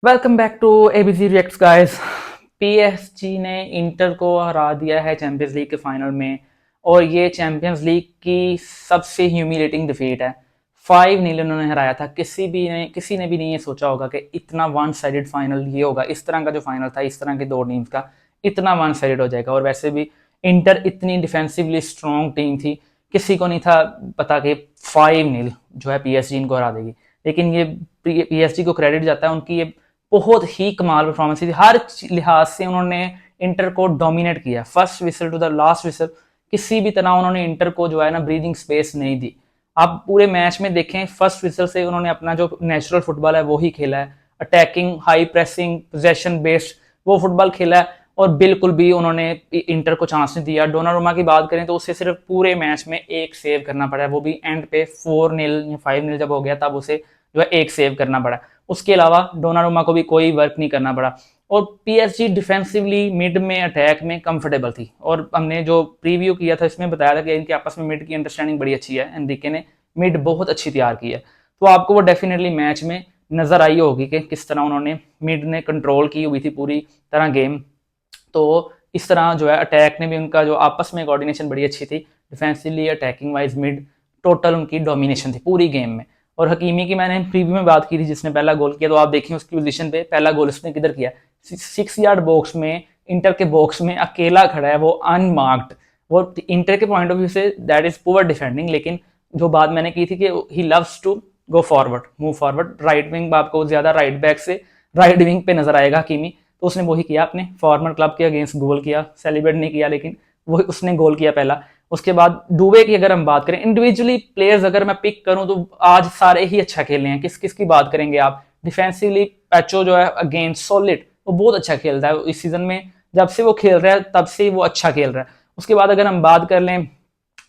Welcome back to ABC reacts guys. PSG ने Inter को हरा दिया है चैंपियंस लीग के फाइनल में और ये चैंपियंस लीग की सबसे ह्यूमिलेटिंग डिफीट है। 5-0 उन्होंने हराया था। किसी ने भी नहीं ये सोचा होगा कि इतना वन साइडेड फाइनल ये होगा। इस तरह का जो फाइनल था, इस तरह के दो टीम्स का इतना वन साइडेड हो जाएगा। और वैसे भी इंटर इतनी डिफेंसिवली स्ट्रॉन्ग टीम थी, किसी को नहीं था पता कि 5-0 जो है पीएसजी इनको हरा देगी। लेकिन ये पीएसजी को क्रेडिट जाता है, उनकी ये बहुत ही कमाल परफॉर्मेंस थी। हर लिहाज से उन्होंने इंटर को डोमिनेट किया, first whistle to the last whistle. किसी भी तरह उन्होंने इंटर को जो है ना ब्रीदिंग स्पेस नहीं दी। आप पूरे मैच में देखें, फर्स्ट विसल से उन्होंने अपना जो नेचुरल फुटबॉल है वो ही खेला है। Attacking, high pressing, possession based वो फुटबॉल खेला है और बिल्कुल भी उन्होंने इंटर को चांस नहीं दिया। डोनारुमा की बात करें तो उसे सिर्फ पूरे मैच में एक सेव करना पड़ा है, वो भी एंड पे 4-0 या 5-0 जब हो गया तब उसे जो है एक सेव करना पड़ा। उसके अलावा डोनारुमा को भी कोई वर्क नहीं करना पड़ा। और पीएसजी डिफेंसिवली मिड में, अटैक में कंफर्टेबल थी। और हमने जो प्रीव्यू किया था इसमें बताया था कि इनके आपस में मिड की अंडरस्टैंडिंग बड़ी अच्छी है। एनरिके ने मिड बहुत अच्छी तैयार की है, तो आपको वो डेफिनेटली मैच में नजर आई होगी कि किस तरह उन्होंने मिड ने कंट्रोल की हुई थी पूरी तरह गेम। तो इस तरह जो है अटैक ने भी उनका जो आपस में कोऑर्डिनेशन बड़ी अच्छी थी। Defensively, attacking wise, mid total उनकी डोमिनेशन थी पूरी गेम में। और हकीमी की मैंने प्रीव्यू में बात की थी, जिसने पहला गोल किया, तो आप देखिए उसकी पोजीशन पे पहला गोल उसने किधर किया, 6 यार्ड बॉक्स में, इंटर के बॉक्स में अकेला खड़ा है वो अनमार्क्ड। वो इंटर के पॉइंट ऑफ व्यू से दैट इज पुअर डिफेंडिंग। लेकिन जो बात मैंने की थी कि he loves to go forward, move forward. Right wing आपको ज्यादा राइट बैक से राइट विंग पे नजर आएगा हकीमी, तो उसने वही किया, अपने फॉर्मर क्लब के अगेंस्ट गोल किया। सेलिब्रेट नहीं किया लेकिन वो उसने गोल किया पहला। उसके बाद डुबे की अगर हम बात करें, इंडिविजुअली प्लेयर्स अगर मैं पिक करूं तो आज सारे ही अच्छा खेले हैं। किस किस की बात करेंगे आप? डिफेंसिवली पैचो जो है अगेंस्ट सॉलिड, वो बहुत अच्छा खेलता है इस सीजन में। जब से वो खेल रहा है तब से वो अच्छा खेल रहा है। उसके बाद अगर हम बात कर लें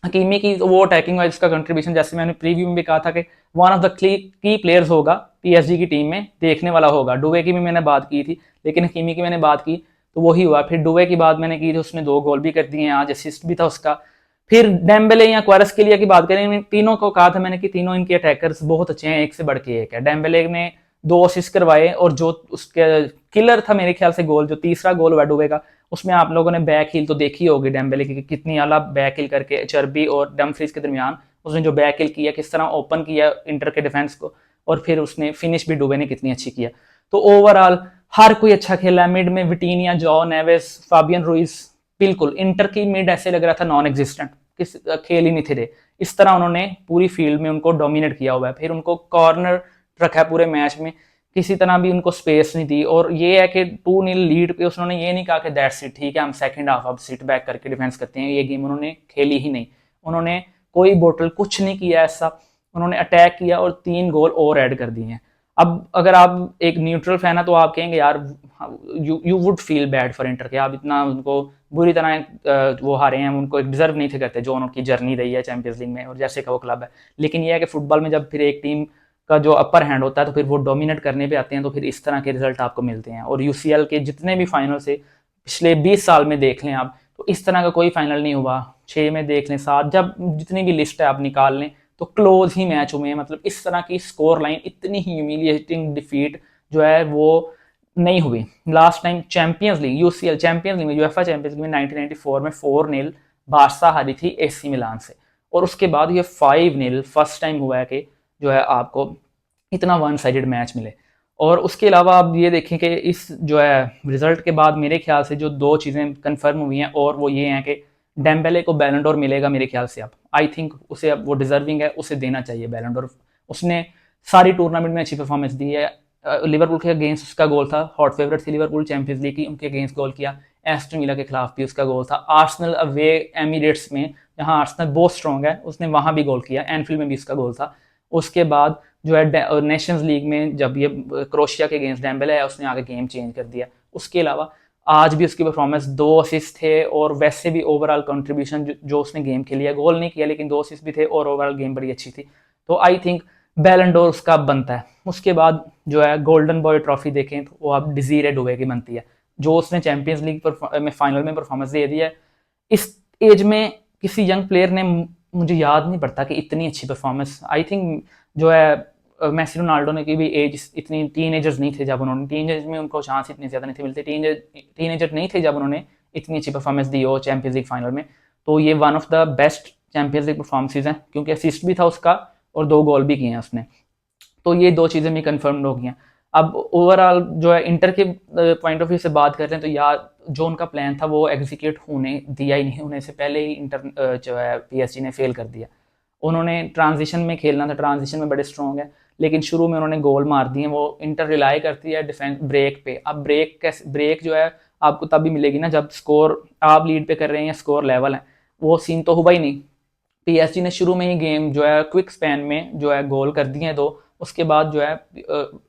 हकीमी की, तो वो अटैकिंग वाइज का कंट्रीब्यूशन, जैसे मैंने प्रीव्यू में भी कहा था कि one of the key players होगा पीएसजी की टीम में, देखने वाला होगा। डुबे की भी मैंने बात की थी, लेकिन हकीमी की मैंने बात की तो वही हुआ। फिर डुबे की बात मैंने की थी, उसने 2 गोल भी कर दिए हैं, आज असिस्ट भी था उसका। फिर डेम्बेले या क्वारस्केलिया की बात करें, तीनों को कहा था मैंने कि तीनों इनके अटैकर्स बहुत अच्छे हैं, एक से बढ़ के एक है। डेम्बेले ने 2 असिस्ट करवाए और जो उसके किलर था मेरे ख्याल से गोल, जो तीसरा गोल हुआ डुबे का, उसमें आप लोगों ने बैक हिल तो देखी होगी डेम्बेले की, कितनी आला बैक हिल करके चर्बी और डमफ्रीज के दरमियान उसने जो बैक हिल किया, किस तरह ओपन किया इंटर के डिफेंस को, और फिर उसने फिनिश भी डुबे ने कितनी अच्छी किया। तो ओवरऑल हर कोई अच्छा खेला है। मिड में विटीनिया, जॉ नेवेस, फाबियन रुइस, बिल्कुल इंटर की मिड ऐसे लग रहा था नॉन एग्जिस्टेंट, किस खेल ही नहीं थे रहे। इस तरह उन्होंने पूरी फील्ड में उनको डोमिनेट किया हुआ है। फिर उनको कॉर्नर रखा है पूरे मैच में, किसी तरह भी उनको स्पेस नहीं दी। और ये है कि 2-0 लीड पे उन्होंने ये नहीं कहा कि दैट्स इट, ठीक है हम सेकंड हाफ अब सिट बैक करके डिफेंस करते हैं। ये गेम उन्होंने खेली ही नहीं। उन्होंने कोई बोतल कुछ नहीं किया ऐसा, उन्होंने अटैक किया और 3 गोल और ऐड कर दिए हैं। अब अगर आप एक न्यूट्रल फैन है तो आप कहेंगे यार you would feel bad for inter के, आप इतना उनको बुरी तरह वो हारे हैं, उनको एक डिजर्व नहीं थे करते जो उनकी जर्नी रही है चैंपियंस लीग में और जैसे का वो क्लब है। लेकिन यह है कि फुटबॉल में जब फिर एक टीम का जो अपर हैंड होता है तो फिर वो डोमिनेट करने पे आते हैं, तो फिर इस तरह के रिजल्ट आपको मिलते हैं। और यूसीएल के जितने भी फाइनल से पिछले 20 साल में देख लें आप, तो इस तरह का कोई फाइनल नहीं हुआ। 6 में देख लें, 7, जब जितनी भी लिस्ट है आप निकाल लें तो क्लोज ही मैच हुए हैं। मतलब इस तरह की स्कोर लाइन, इतनी ह्यूमिलिएटिंग डिफीट जो है वो नहीं हुई। Last time champions league, UCL champions league में, यूएफए चैंपियंस लीग में 1994 में 4-0 बारसा हारी थी एसी मिलान से। और उसके बाद ये 5-0 फर्स्ट टाइम हुआ है कि जो है आपको इतना वन साइडेड मैच मिले। और उसके अलावा आप ये देखें कि इस जो है रिजल्ट के बाद मेरे ख्याल से जो 2 चीज़ें कंफर्म हुई हैं, और वो ये हैं कि डेम्बेले को बैलन डोर मिलेगा मेरे ख्याल से। अब आई थिंक उसे, अब वो डिजर्विंग है, उसे देना चाहिए बैलन डोर। उसने सारी टूर्नामेंट में अच्छी परफॉर्मेंस दी है। लिवरपूल के अगेंस्ट उसका गोल था, हॉट फेवरेट थी लिवरपूल चैंपियंस लीग की, उनके अगेंस्ट गोल किया। एस्टन विला के खिलाफ भी उसका गोल था। आर्सेनल अवे एमिरेट्स में, जहां आर्सेनल बहुत स्ट्रॉन्ग है, उसने वहां भी गोल किया। एनफील्ड में भी उसका गोल था। उसके बाद जो है नेशंस लीग में जब ये क्रोशिया के अगेंस्ट डेम्बेले है, उसने आगे गेम चेंज कर दिया। उसके अलावा आज भी उसकी परफॉर्मेंस, 2 असिस्ट थे और वैसे भी ओवरऑल कंट्रीब्यूशन जो उसने गेम खेली है, गोल नहीं किया लेकिन 2 असिस्ट भी थे और ओवरऑल गेम बड़ी अच्छी थी। तो आई थिंक बैलन डोर उसका बनता है। उसके बाद जो है गोल्डन बॉय ट्रॉफी देखें तो वो अब डिजीरे डुबे की बनती है, जो उसने चैंपियंस लीग में फाइनल में परफॉर्मेंस दे दी है। इस एज में किसी यंग प्लेयर ने, मुझे याद नहीं पड़ता कि इतनी अच्छी परफॉर्मेंस, आई थिंक जो है मेसी रोनाल्डो ने की भी एज इतनी, टीनेजर्स नहीं थे जब उन्होंने, टीनेजर्स में उनको चांस इतनी ज़्यादा नहीं थे मिलते, टीनेजर नहीं थे जब उन्होंने इतनी अच्छी परफॉर्मेंस दी हो चैंपियंस लीग फाइनल में। तो ये one of the best champions league performances हैं, क्योंकि असिस्ट भी था उसका और 2 गोल भी किए हैं उसने। तो ये 2 चीज़ें भी कन्फर्म्ड हो गई हैं। अब ओवरऑल जो है इंटर के पॉइंट ऑफ व्यू से बात करते हैं, तो यार जो उनका प्लान था वो एग्जीक्यूट होने दिया ही नहीं, होने से पहले ही इंटर जो है पीएसजी ने फेल कर दिया। उन्होंने ट्रांजिशन में खेलना था, ट्रांजिशन में बड़े स्ट्रॉन्ग है, लेकिन शुरू में उन्होंने गोल मार दिए। वो इंटर रिलाई करती है डिफेंस ब्रेक पे। अब ब्रेक कैसे, ब्रेक जो है आपको तब भी मिलेगी ना जब स्कोर आप लीड पे कर रहे हैं या स्कोर लेवल है। वो सीन तो हुआ ही नहीं। पीएसजी ने शुरू में ही गेम जो है क्विक स्पैन में जो है गोल कर दिए 2। उसके बाद जो है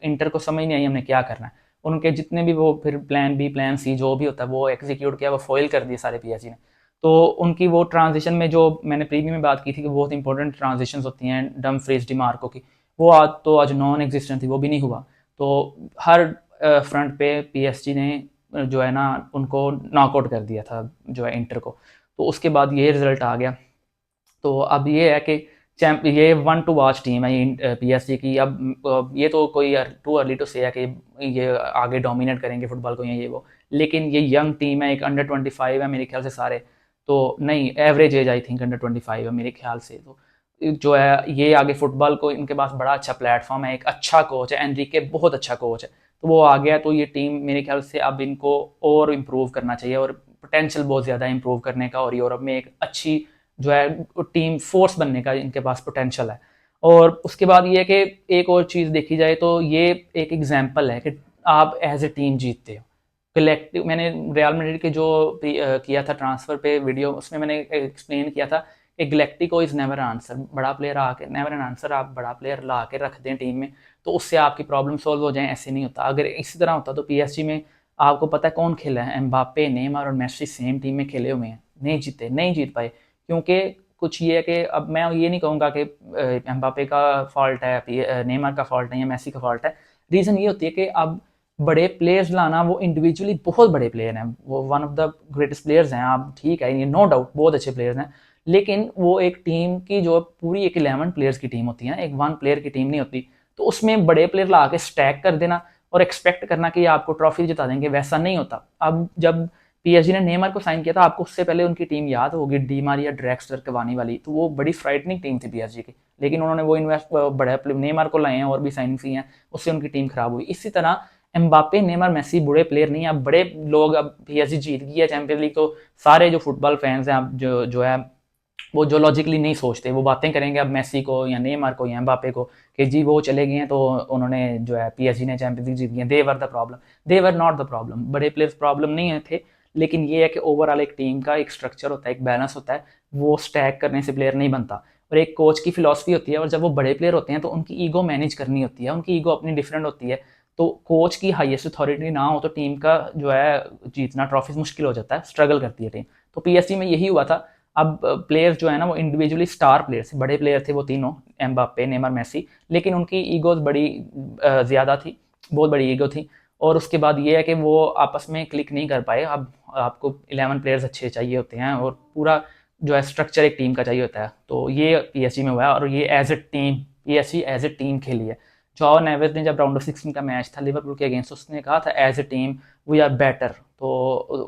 इंटर को समझ नहीं आई हमने क्या करना है। उनके जितने भी वो फिर प्लान बी प्लान सी जो भी होता है वो एग्जीक्यूट किया, वो फॉइल कर दिए सारे पीएसजी ने। तो उनकी वो ट्रांजिशन में जो मैंने प्रीव्यू में बात की थी कि बहुत इंपॉर्टेंट ट्रांजिशंस होती हैं डमफ्रीज डिमार्को की, वो आज नॉन एग्जिस्टेंट थी, वो भी नहीं हुआ। तो हर फ्रंट पे पीएसजी ने जो है ना उनको नॉकआउट कर दिया था जो है इंटर को। तो उसके बाद ये रिजल्ट आ गया। तो अब ये है कि ये वन टू वॉच टीम है ये पीएसजी की। अब ये तो कोई टू अर्ली टू से है कि ये आगे डोमिनेट करेंगे फुटबॉल को, ये वो, लेकिन ये यंग टीम है, एक अंडर 25 है मेरे ख्याल से सारे। तो नहीं, average age I think under 25 है मेरे ख्याल से। तो जो है ये आगे फुटबॉल को, इनके पास बड़ा अच्छा प्लेटफॉर्म है, एक अच्छा कोच है, एनरिके बहुत अच्छा कोच है। तो वो आ गया, तो ये टीम मेरे ख्याल से अब इनको और इम्प्रूव करना चाहिए, और पोटेंशियल बहुत ज़्यादा इम्प्रूव करने का, और यूरोप में एक अच्छी जो है टीम फोर्स बनने का इनके पास पोटेंशियल है। और उसके बाद ये है कि एक और चीज़ देखी जाए तो ये एक एग्जाम्पल है कि आप एज ए टीम जीतते हो कलेक्टिव। मैंने रियल मैड्रिड के जो किया था ट्रांसफ़र पे वीडियो, उसमें मैंने एक्सप्लेन किया था कि गैलेक्टिको इज़ नेवर आंसर। बड़ा प्लेयर आके नेवर एन आंसर, आप बड़ा प्लेयर ला के रख दें टीम में तो उससे आपकी प्रॉब्लम सॉल्व हो जाए, ऐसे नहीं होता। अगर इसी तरह होता तो पीएसजी में आपको पता है कौन खेला है, एम्बापे, नेमार और मेसी सेम टीम में खेले हुए हैं, नहीं जीते, नहीं जीत पाए। क्योंकि कुछ ये है कि अब मैं ये नहीं कहूँगा कि एम्बापे का फॉल्ट है, नेमार का फॉल्ट है या मेसी का फॉल्ट है। रीज़न ये होती है कि अब बड़े प्लेयर्स लाना, वो इंडिविजुअली बहुत बड़े प्लेयर हैं, वो one of the greatest players हैं। आप ठीक है, ये नो डाउट बहुत अच्छे प्लेयर्स हैं, लेकिन वो एक टीम की जो पूरी एक 11 प्लेयर्स की टीम होती है ना, एक 1 प्लेयर की टीम नहीं होती। तो उसमें बड़े प्लेयर ला के स्टैक कर देना और एक्सपेक्ट करना कि आपको ट्रॉफी जिता देंगे, वैसा नहीं होता। अब जब पीएसजी ने नेमार को साइन किया था, आपको उससे पहले उनकी टीम याद होगी, डी मारिया, ड्रैक्सलर, कवानी वाली, तो वो बड़ी फ्राइटनिंग टीम थी पीएसजी की। लेकिन उन्होंने वो इन्वेस्ट बड़े नेमार को लाए हैं और भी साइन की हैं, उससे उनकी टीम खराब हुई। इसी तरह एम्बापे, नेमार, मेसी बुरे प्लेयर नहीं है, अब बड़े लोग, अब पीएसजी जीत गई है चैंपियंस लीग, तो सारे जो फुटबॉल फैंस हैं अब जो है वो जो लॉजिकली नहीं सोचते, वो बातें करेंगे अब मेसी को या नेमार को या एम्बापे को कि जी वो चले गए हैं तो उन्होंने जो है पीएसजी ने चैंपियंस लीग जीत गई है, they were the problem. They were not the problem, बड़े प्लेयर्स प्रॉब्लम नहीं थे। लेकिन ये है कि ओवरऑल एक टीम का एक स्ट्रक्चर होता है, एक बैलेंस होता है, वो स्टैक करने से प्लेयर नहीं बनता। और एक कोच की फिलॉसफी होती है, और जब वो बड़े प्लेयर होते हैं तो उनकी ईगो मैनेज करनी होती है, उनकी ईगो अपनी डिफरेंट होती है। तो कोच की हाईएस्ट अथॉरिटी ना हो तो टीम का जो है जीतना ट्रॉफीज मुश्किल हो जाता है, स्ट्रगल करती है टीम। तो पीएसजी में यही हुआ था। अब प्लेयर्स जो है ना वो इंडिविजुअली स्टार प्लेयर्स, बड़े प्लेयर थे वो तीनों, एम्बापे, नेमार, मेसी, लेकिन उनकी ईगोज बड़ी ज़्यादा थी, बहुत बड़ी ईगो थी। और उसके बाद ये है कि वो आपस में क्लिक नहीं कर पाए। अब आपको 11 प्लेयर्स अच्छे चाहिए होते हैं और पूरा जो है स्ट्रक्चर एक टीम का चाहिए होता है। तो ये पीएसजी में हुआ है, और ये as a team PSG as a team खेली है। जॉन नेवेस ने जब राउंड ऑफ 16 का मैच था लिवरपूल के अगेंस्ट, उसने कहा था as a team we are better. तो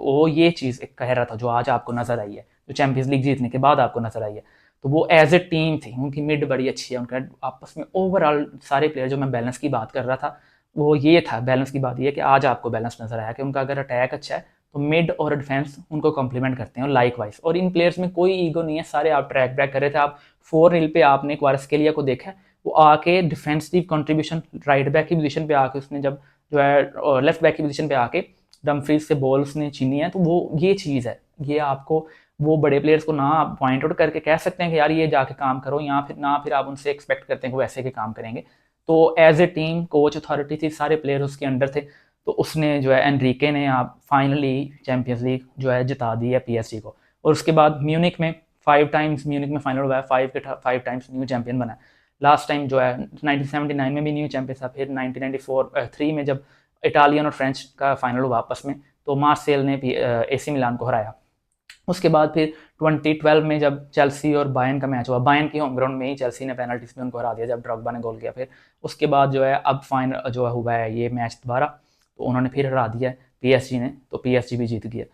वो ये चीज़ एक कह रहा था जो आज आपको नज़र आई है, जो चैंपियंस लीग जीतने के बाद आपको नजर आई है। तो वो एज ए टीम थी, उनकी मिड बड़ी अच्छी है, उनका आपस में ओवरऑल सारे प्लेयर, जो मैं बैलेंस की बात कर रहा था वो ये था। बैलेंस की बात ये है कि आज आपको बैलेंस नजर आया कि उनका अगर अटैक अच्छा है तो मिड और डिफेंस उनको कॉम्प्लीमेंट करते हैं, और लाइक वाइज। और इन प्लेयर्स में कोई ईगो नहीं है, सारे आप ट्रैक बैक कर रहे थे। आप 4-0 पे आपने क्वारस्केलिया को देखा, वो आके डिफेंसिव कंट्रीब्यूशन राइट बैक की पोजीशन पे आके उसने जब जो है लेफ्ट बैक की पोजीशन पे आके डमफ्रीज से बॉल उसने छीनी है। तो वो ये चीज़ है, ये आपको वो बड़े प्लेयर्स को ना आप पॉइंट आउट करके कह सकते हैं कि यार ये जाके काम करो, या फिर आप उनसे एक्सपेक्ट करते हैं कि वो ऐसे के काम करेंगे। तो as a team coach authority थी, सारे प्लेयर उसके अंडर थे। तो उसने जो है एनरिके ने आप फाइनली चैंपियंस लीग जो है जिता दी है पीएसजी को। और उसके बाद म्यूनिक में 5 टाइम्स म्यूनिक में फाइनल हुआ है, 5 टाइम्स न्यू चैंपियन बना है। लास्ट टाइम जो है 1979 में भी न्यू चैंपियन था, फिर 1994 में जब इटालियन और फ्रेंच का फाइनल हुआ आपस में, तो मार्सेल ने भी एसी मिलान को हराया। उसके बाद फिर 2012 में जब चेल्सी और बायर्न का मैच हुआ, बायर्न की होम ग्राउंड में ही चेल्सी ने पेनल्टीज में उनको हरा दिया जब ड्रॉग्बा ने गोल किया। फिर उसके बाद जो है अब फाइनल जो हुआ है ये मैच दोबारा, तो उन्होंने फिर हरा दिया पीएसजी ने, तो पीएसजी भी जीत गया।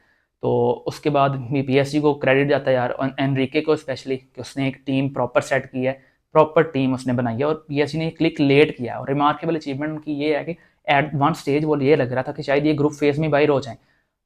तो उसके बाद भी पीएसजी को क्रेडिट जाता है यार, एनरिके को स्पेशली, कि उसने एक टीम प्रॉपर सेट की है, प्रॉपर टीम उसने बनाई है, और पीएसजी ने क्लिक लेट किया। और रिमार्केबल अचीवमेंट उनकी ये है कि एट वन स्टेज वो ये लग रहा था कि शायद ये ग्रुप फेज में बाहर हो जाए,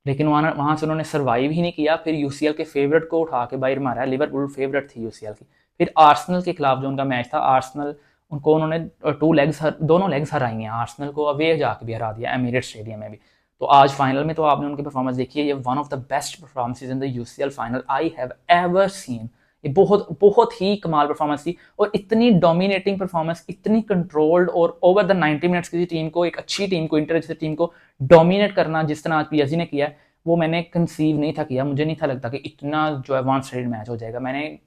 लेकिन वहाँ से उन्होंने सर्वाइव ही नहीं किया। फिर यूसीएल के फेवरेट को उठा के बाहर मारा है, लिवरपूल फेवरेट थी यूसीएल की। फिर आर्सेनल के खिलाफ जो उनका मैच था, आर्सेनल उनको उन्होंने दोनों लेग्स हराई हैं, आर्सेनल को अवे जाके भी हरा दिया एमिरेट्स स्टेडियम में भी। तो आज फाइनल में तो आपने उनकी परफॉर्मेंस देखी है, ये one of the best performances in the UCL final I have ever seen. ये बहुत बहुत ही कमाल परफॉर्मेंस थी, और इतनी डोमिनेटिंग परफॉर्मेंस, इतनी कंट्रोल्ड, और ओवर द 90 मिनट्स किसी टीम को, एक अच्छी टीम को, इंटर जैसी टीम को डोमिनेट करना जिस तरह आज पीएसजी ने किया है, वो मैंने कंसीव नहीं था किया। मुझे नहीं था लगता कि इतना जो है वन साइड मैच हो जाएगा। मैंने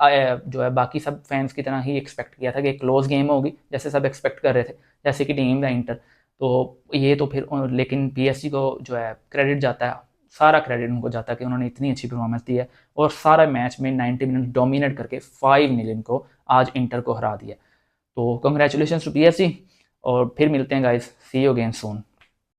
जो है बाकी सब फैंस की तरह ही एक्सपेक्ट किया था कि क्लोज गेम होगी, जैसे सब एक्सपेक्ट कर रहे थे, जैसे कि टीम है इंटर। तो ये तो फिर लेकिन पीएसजी को जो है क्रेडिट जाता है, सारा क्रेडिट उनको जाता है कि उन्होंने इतनी अच्छी परफॉर्मेंस दी है, और सारा मैच में 90 मिनट डोमिनेट करके 5-0 इनको आज इंटर को हरा दिया। तो कंग्रेचुलेशन टू पीएसजी, और फिर मिलते हैं guys, see you again soon.